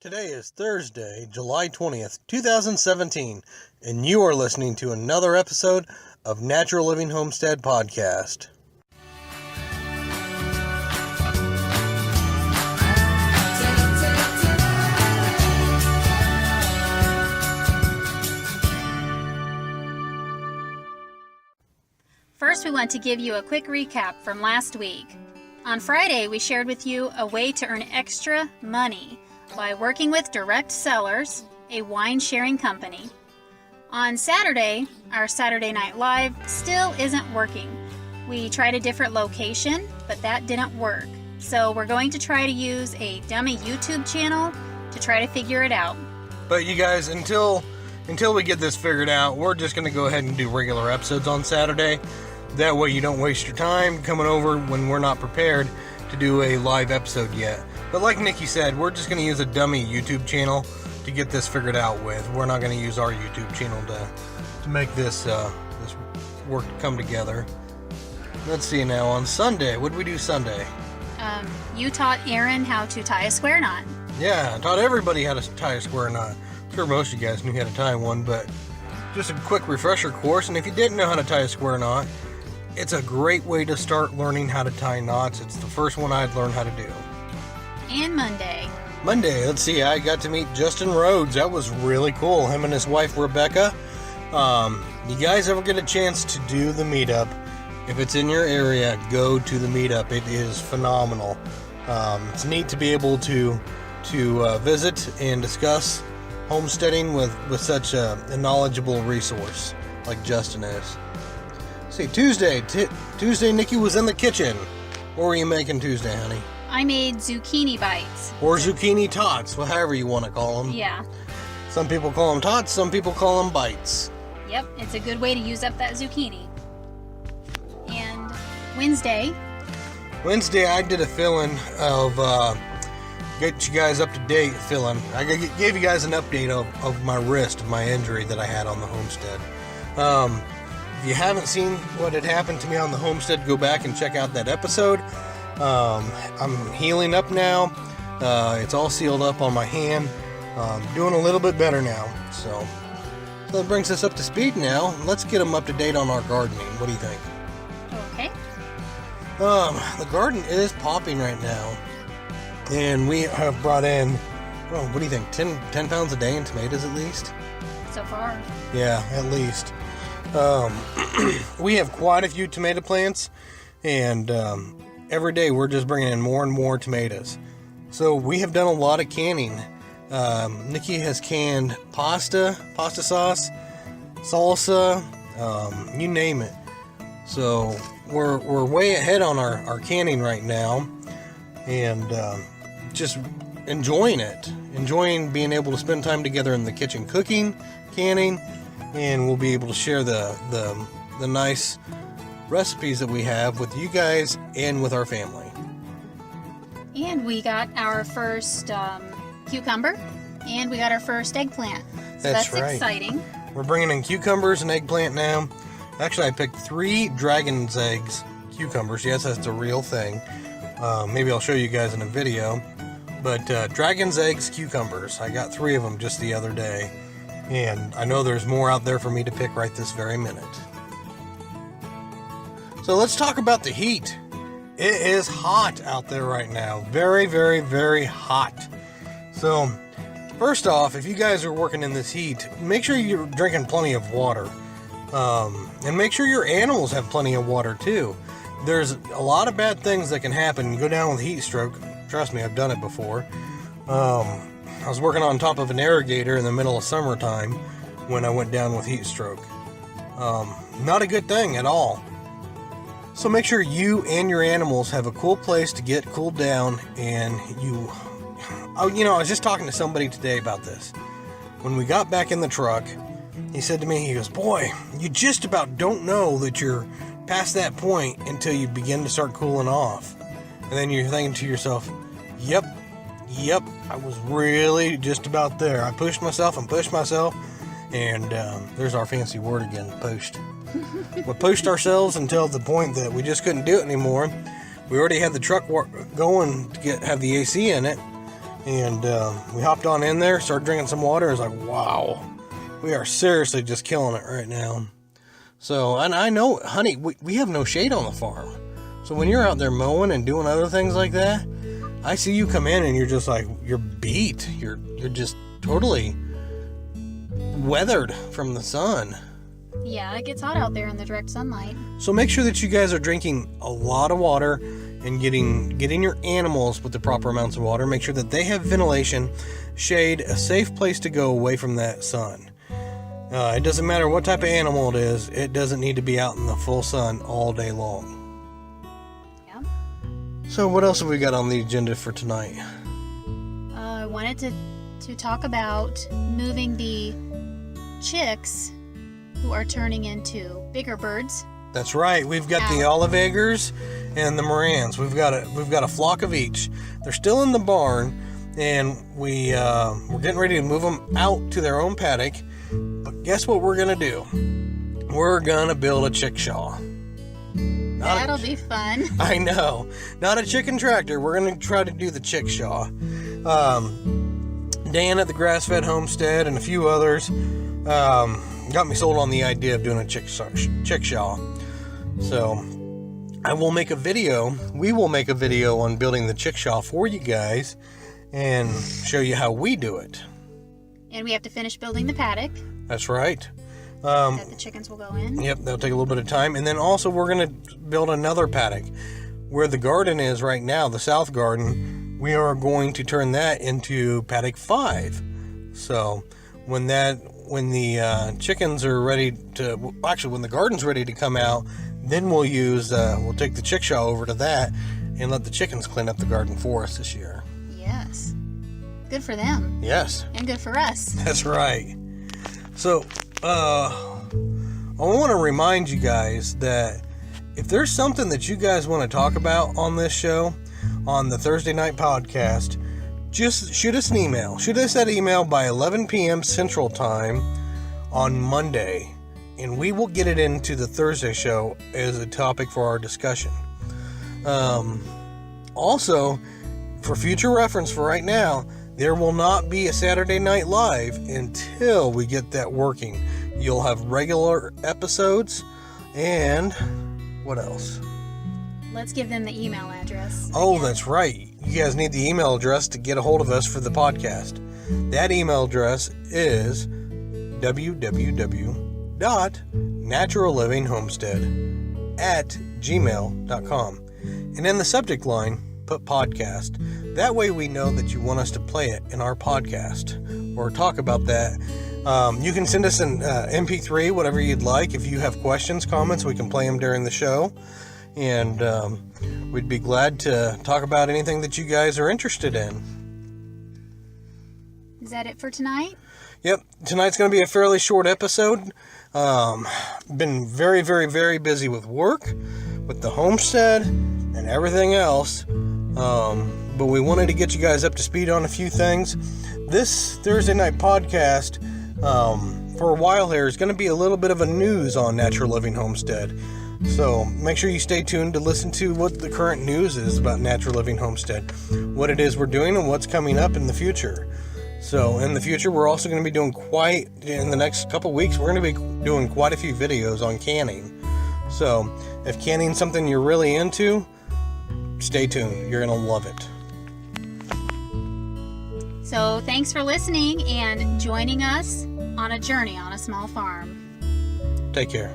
Today is Thursday, July 20th, 2017, and you are listening to another episode of Natural Living Homestead Podcast. First, we want to give you a quick recap from last week. On Friday, we shared with you a way to earn extra money by working with direct sellers, a wine sharing company. On Saturday, our Saturday Night Live still isn't working. We tried a different location, but that didn't work. So we're going to try to use a dummy YouTube channel to try to figure it out. But you guys, until we get this figured out, we're just going to go ahead and do regular episodes on Saturday. That way you don't waste your time coming over when we're not prepared to do a live episode yet. But like Nikki said, we're just going to use a dummy YouTube channel to get this figured out with. We're not going to use our YouTube channel to make this work come together. Let's see now, on Sunday, what did we do Sunday? You taught Aaron how to tie a square knot. Yeah, I taught everybody how to tie a square knot. I'm sure most of you guys knew how to tie one, but just a quick refresher course. And if you didn't know how to tie a square knot, it's a great way to start learning how to tie knots. It's the first one I'd learned how to do. And Monday, let's see, I got to meet Justin Rhodes. That was really cool. Him and his wife, Rebecca. You guys ever get a chance to do the meetup? If it's in your area, go to the meetup. It is phenomenal. It's neat to be able to visit and discuss homesteading with such a knowledgeable resource like Justin is. See, Tuesday, Nikki was in the kitchen. What were you making Tuesday, honey? I made zucchini bites. Or zucchini tots, well, however you want to call them. Yeah. Some people call them tots, some people call them bites. Yep, it's a good way to use up that zucchini. And Wednesday, I did a filling of, get you guys up to date filling. I gave you guys an update of my wrist, my injury that I had on the homestead. If you haven't seen what had happened to me on the homestead, go back and check out that episode. I'm healing up now. It's all sealed up on my hand. Doing a little bit better now. So that brings us up to speed now. Let's get them up to date on our gardening. What do you think? okay. The garden is popping right now. And we have brought in, what do you think, 10 pounds a day in tomatoes at least? So far. Yeah, at least. We have quite a few tomato plants, and every day we're just bringing in more and more tomatoes. So we have done a lot of canning. Nikki has canned pasta sauce, salsa, you name it. So we're way ahead on our canning right now, and just enjoying it. Enjoying being able to spend time together in the kitchen cooking, canning, and we'll be able to share the nice recipes that we have with you guys and with our family. And we got our first cucumber, and we got our first eggplant. So that's right. Exciting. We're bringing in cucumbers and eggplant now. Actually, I picked 3 dragon's eggs cucumbers. Yes, that's a real thing. Maybe I'll show you guys in a video. But dragon's eggs cucumbers. I got 3 of them just the other day. And I know there's more out there for me to pick right this very minute. So let's talk about the heat. It is hot out there right now. Very, very, very hot. So first off, if you guys are working in this heat, make sure you're drinking plenty of water. And make sure your animals have plenty of water too. There's a lot of bad things that can happen. You go down with heat stroke. Trust me, I've done it before. I was working on top of an irrigator in the middle of summertime when I went down with heat stroke. Not a good thing at all. So make sure you and your animals have a cool place to get cooled down. And I was just talking to somebody today about this. When we got back in the truck, he said to me, he goes, "Boy, you just about don't know that you're past that point until you begin to start cooling off." And then you're thinking to yourself, Yep, I was really just about there. I pushed myself, and there's our fancy word again, pushed. We pushed ourselves until the point that we just couldn't do it anymore. We already had the truck going to have the AC in it, And we hopped on in there, started drinking some water. It was like, wow, we are seriously just killing it right now. So, and I know, honey, we have no shade on the farm. So when you're out there mowing and doing other things like that, I see you come in and you're just like, you're beat. You're just totally weathered from the sun. Yeah, it gets hot out there in the direct sunlight. So make sure that you guys are drinking a lot of water and getting your animals with the proper amounts of water. Make sure that they have ventilation, shade, a safe place to go away from that sun. It doesn't matter what type of animal it is. It doesn't need to be out in the full sun all day long. Yeah. So what else have we got on the agenda for tonight? I wanted to talk about moving the chicks who are turning into bigger birds. That's right. We've got the olive eggers and the Morans. We've got a flock of each. They're still in the barn, and we're getting ready to move them out to their own paddock. But guess what we're gonna do? We're gonna build a chickshaw. That'll be fun. I know. Not a chicken tractor. We're gonna try to do the chickshaw. Dan at the Grass-Fed Homestead and a few others got me sold on the idea of doing a chickshaw. So we will make a video on building the chickshaw for you guys and show you how we do it. And we have to finish building the paddock. That's right. That the chickens will go in. Yep, that'll take a little bit of time. And then also we're going to build another paddock. Where the garden is right now, the south garden, we are going to turn that into paddock 5. So when the chickens are ready to, when the garden's ready to come out, then we'll take the chickshaw over to that and let the chickens clean up the garden for us this year. Yes. Good for them. Yes. And good for us. That's right. So, I want to remind you guys that if there's something that you guys want to talk about on this show, on the Thursday night podcast, just shoot us an email. Shoot us that email by 11 p.m. Central Time on Monday, and we will get it into the Thursday show as a topic for our discussion. Also, for future reference for right now, there will not be a Saturday Night Live until we get that working. You'll have regular episodes, and what else? Let's give them the email address. Oh, again. that's right. You guys need the email address to get a hold of us for the podcast. That email address is www.naturallivinghomestead@gmail.com. And in the subject line, put podcast. That way we know that you want us to play it in our podcast or talk about that. You can send us an MP3, whatever you'd like. If you have questions, comments, we can play them during the show. And we'd be glad to talk about anything that you guys are interested in. Is that it for tonight? Yep. Tonight's going to be a fairly short episode. Been very, very, very busy with work, with the homestead, and everything else. But we wanted to get you guys up to speed on a few things. This Thursday night podcast, for a while here, is going to be a little bit of a news on Natural Living Homestead. So make sure you stay tuned to listen to what the current news is about Natural Living Homestead, what it is we're doing, and what's coming up in the future. So in the future, we're also going to be doing in the next couple weeks, we're going to be doing quite a few videos on canning. So if canning is something you're really into, stay tuned. You're going to love it. So thanks for listening and joining us on a journey on a small farm. Take care.